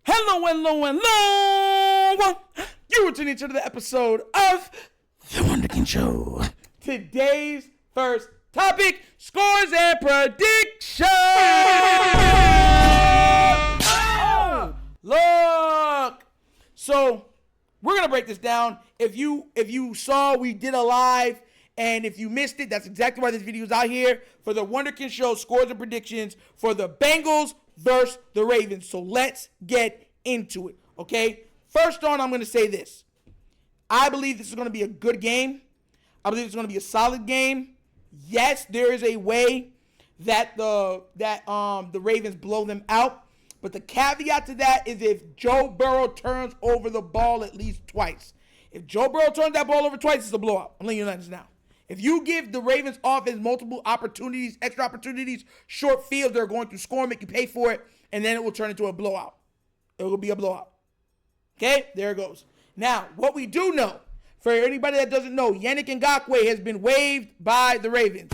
Hello. You are tuning into the episode of The Wunderkind Show. Today's first topic, scores and predictions. Look. So we're going to break this down. If you saw, we did a live. And if you missed it, that's exactly why this video is out here for the Wunderkind Show scores and predictions for the Bengals versus the Ravens. So let's get into it, okay? First on, I'm going to say this. I believe this is going to be a good game. I believe it's going to be a solid game. Yes, there is a way that the Ravens blow them out. But the caveat to that is if Joe Burrow turns over the ball at least twice. If Joe Burrow turns that ball over twice, it's a blowout. I'm letting you know this now. If you give the Ravens offense multiple opportunities, extra opportunities, short field, they're going to score, make you pay for it, and then it will turn into a blowout. It will be a blowout. Okay? There it goes. Now, what we do know, for anybody that doesn't know, Yannick Ngakoue has been waived by the Ravens.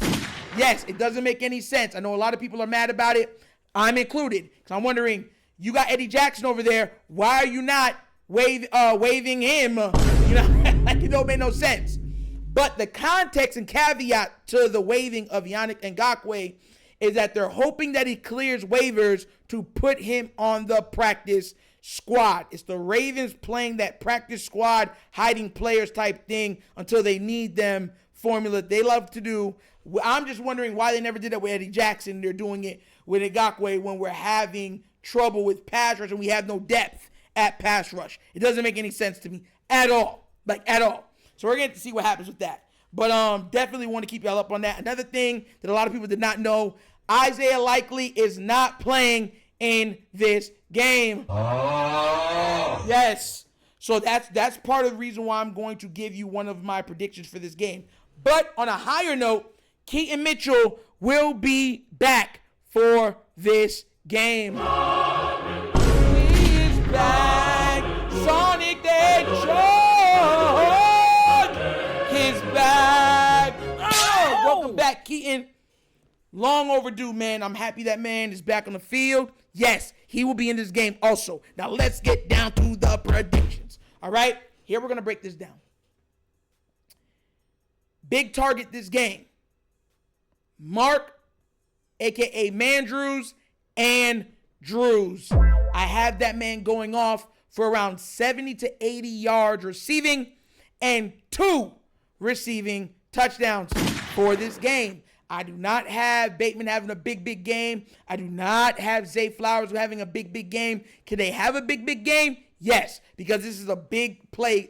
Yes, it doesn't make any sense. I know a lot of people are mad about it. I'm included. Because I'm wondering, you got Eddie Jackson over there. Why are you not waiving him? You know, like it don't make no sense. But the context and caveat to the waiving of Yannick Ngakoue is that they're hoping that he clears waivers to put him on the practice squad. It's the Ravens playing that practice squad, hiding players type thing until they need them formula they love to do. I'm just wondering why they never did that with Eddie Jackson. They're doing it with Ngakoue when we're having trouble with pass rush and we have no depth at pass rush. It doesn't make any sense to me at all. Like, at all. So we're going to see what happens with that. But definitely want to keep y'all up on that. Another thing that a lot of people did not know, Isaiah Likely is not playing in this game. Oh. Yes. So that's part of the reason why I'm going to give you one of my predictions for this game. But on a higher note, Keaton Mitchell will be back for this game. He's back. Sonic the Hedgehog. Back. Oh, welcome back, Keaton. Long overdue, man. I'm happy that man is back on the field. Yes, he will be in this game also. Now let's get down to the predictions. All right, here we're going to break this down. Big target this game. Mark, a.k.a. Mandrews, and Drews. I have that man going off for around 70 to 80 yards receiving and 2 receiving touchdowns for this game. I do not have Bateman having a big game. I do not have Zay Flowers having a big game. Can they have a big game? Yes, because this is a big play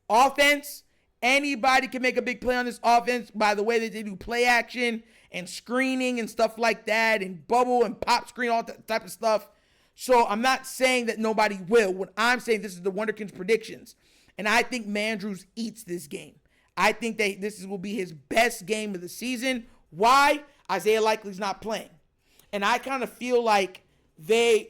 offense. Anybody can make a big play on this offense by the way that they do play action and screening and stuff like that and bubble and pop screen, all that type of stuff. So I'm not saying that nobody will. What I'm saying, this is the Wunderkind's predictions. And I think Mandrews eats this game. I think that this will be his best game of the season. Why? Isaiah Likely's not playing. And I kind of feel like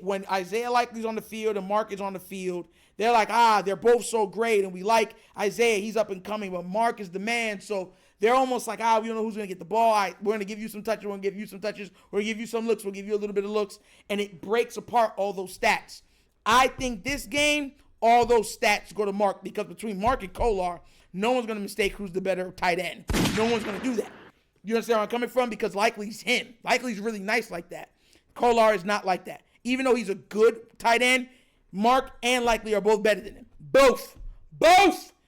when Isaiah Likely's on the field and Mark is on the field, they're like, they're both so great. And we like Isaiah, he's up and coming, but Mark is the man. So they're almost like, we don't know who's going to get the ball. All right, we're going to give you some touches. We're going to give you some touches. We're going to give you some looks. We'll give you a little bit of looks. And it breaks apart all those stats. I think this game, all those stats go to Mark because between Mark and Kolar, no one's going to mistake who's the better tight end. No one's going to do that. You understand where I'm coming from? Because Likely's him. Likely's really nice like that. Kolar is not like that. Even though he's a good tight end, Mark and Likely are both better than him. Both.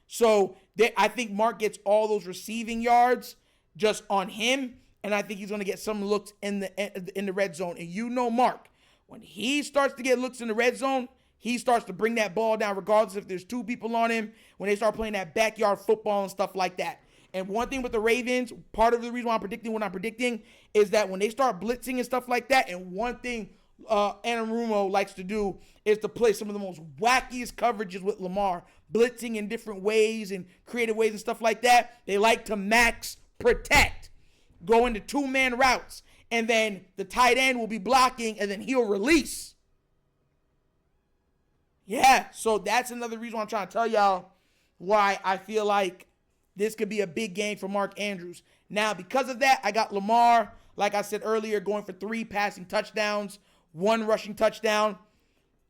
So I think Mark gets all those receiving yards just on him, and I think he's going to get some looks in the red zone. And you know Mark, when he starts to get looks in the red zone, he starts to bring that ball down regardless if there's 2 people on him, when they start playing that backyard football and stuff like that. And one thing with the Ravens, part of the reason why I'm predicting what I'm predicting is that when they start blitzing and stuff like that, and one thing Anarumo likes to do is to play some of the most wackiest coverages with Lamar, blitzing in different ways and creative ways and stuff like that. They like to max protect, go into 2-man routes, and then the tight end will be blocking, and then he'll release. Yeah, so that's another reason why I'm trying to tell y'all why I feel like this could be a big game for Mark Andrews. Now, because of that, I got Lamar, like I said earlier, going for 3 passing touchdowns, 1 rushing touchdown.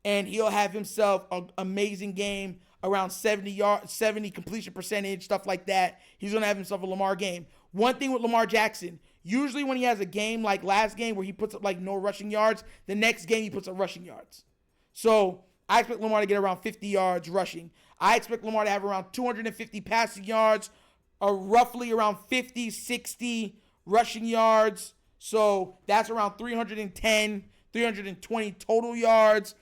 and he'll have himself an amazing game around 70 yards, 70 completion percentage, stuff like that. He's going to have himself a Lamar game. One thing with Lamar Jackson, usually when he has a game like last game where he puts up like no rushing yards, the next game he puts up rushing yards. So I expect Lamar to get around 50 yards rushing. I expect Lamar to have around 250 passing yards, or roughly around 50, 60 rushing yards. So that's around 310, 320 total yards,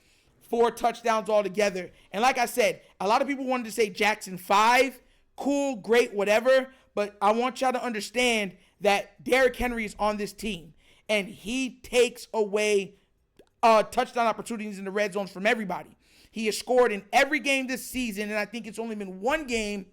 4 touchdowns altogether. And like I said, a lot of people wanted to say Jackson 5. Cool, great, whatever. But I want y'all to understand that Derrick Henry is on this team, and he takes away touchdown opportunities in the red zones from everybody. He has scored in every game this season, and I think it's only been one game,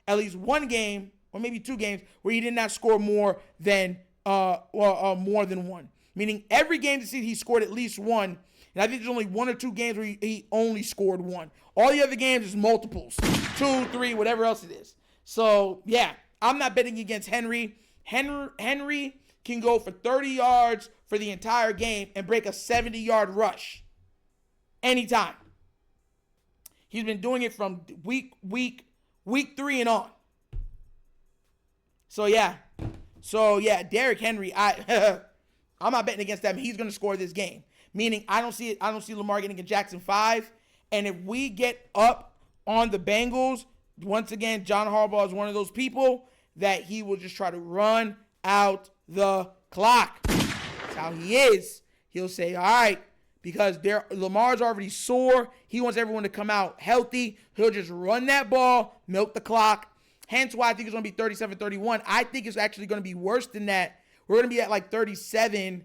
at least one game, or maybe 2 games, where he did not score more than one. Meaning every game this season he scored at least one, and I think there's only 1 or 2 games where he only scored 1. All the other games is multiples, 2, 3, whatever else it is. So yeah, I'm not betting against Henry. Henry can go for 30 yards for the entire game and break a 70-yard rush anytime. He's been doing it from week 3 and on. So yeah, Derrick Henry, I'm not betting against him. He's going to score this game. Meaning I don't see Lamar getting a Jackson 5. And if we get up on the Bengals, once again, John Harbaugh is one of those people that he will just try to run out the clock. That's how he is. He'll say, all right, because Lamar's already sore. He wants everyone to come out healthy. He'll just run that ball, milk the clock. Hence why I think it's going to be 37-31. I think it's actually going to be worse than that. We're going to be at like 37,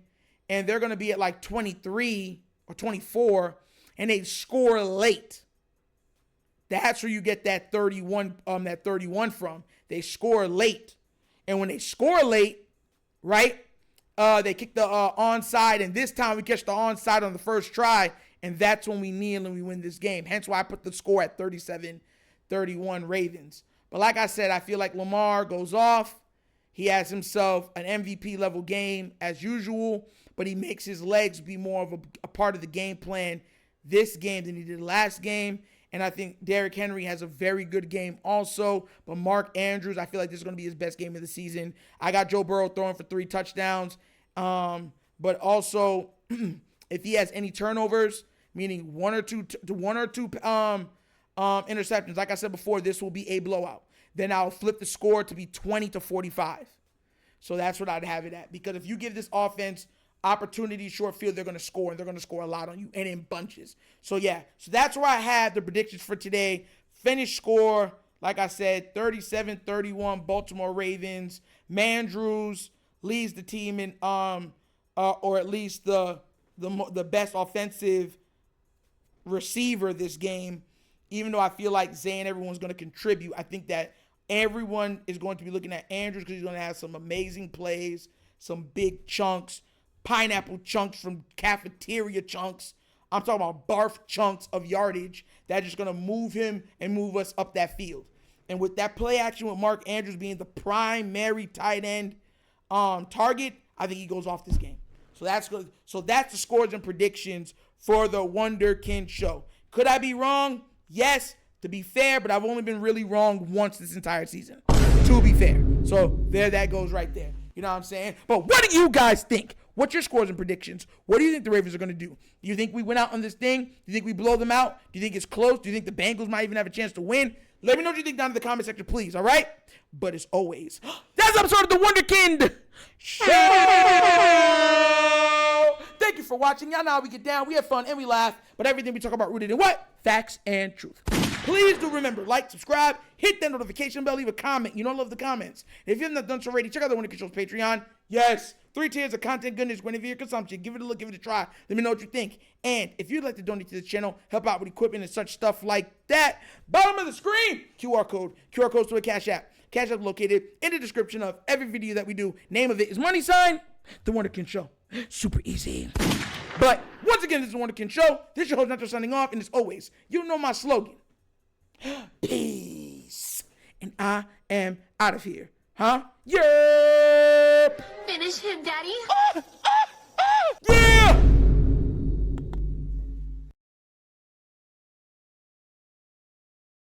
and they're going to be at like 23 or 24, and they score late. That's where you get that 31 from. They score late. And when they score late, right, they kick the onside, and this time we catch the onside on the first try, and that's when we kneel and we win this game. Hence why I put the score at 37-31 Ravens. But like I said, I feel like Lamar goes off. He has himself an MVP level game as usual, but he makes his legs be more of a part of the game plan this game than he did last game. And I think Derrick Henry has a very good game also. But Mark Andrews, I feel like this is going to be his best game of the season. I got Joe Burrow throwing for 3 touchdowns. But also, if he has any turnovers, meaning one or two interceptions, like I said before, this will be a blowout. Then I'll flip the score to be 20-45. So that's what I'd have it at. Because if you give this offense opportunity short field, they're going to score, and they're going to score a lot on you, and in bunches. So yeah, so that's where I have the predictions for today. Finish score, like I said, 37-31 Baltimore Ravens. Mandrews leads the team in or at least the best offensive receiver this game. Even though I feel like Zay and everyone's going to contribute, I think that everyone is going to be looking at Andrews because he's going to have some amazing plays, some big chunks, pineapple chunks from cafeteria chunks. I'm talking about barf chunks of yardage that's just going to move him and move us up that field. And with that play action with Mark Andrews being the primary tight end target, I think he goes off this game. So that's good. So that's the scores and predictions for the Wunderkind Show. Could I be wrong? Yes, to be fair, but I've only been really wrong once this entire season, to be fair. So there that goes right there. You know what I'm saying? But what do you guys think? What's your scores and predictions? What do you think the Ravens are going to do? Do you think we win out on this thing? Do you think we blow them out? Do you think it's close? Do you think the Bengals might even have a chance to win? Let me know what you think down in the comment section, please, all right? But as always, that's an episode of The Wunderkind Show! Thank you for watching. Y'all know how we get down. We have fun and we laugh, but everything we talk about rooted in what? Facts and truth. Please do remember, like, subscribe, hit that notification bell, leave a comment. You know I love the comments. And if you haven't done so already, check out The Wunderkind Show's Patreon. Yes, 3 tiers of content goodness whenever your consumption. Give it a look, give it a try. Let me know what you think. And if you'd like to donate to the channel, help out with equipment and such stuff like that, bottom of the screen, QR code. QR code's to a Cash App. Cash App located in the description of every video that we do. Name of it is $, The Wunderkind Show. Super easy. But once again, this is The Wunderkind Show. This is your host, Nacho, signing off. And as always, you know my slogan. Peace. And I am out of here. Huh? Yep. Finish him, Daddy.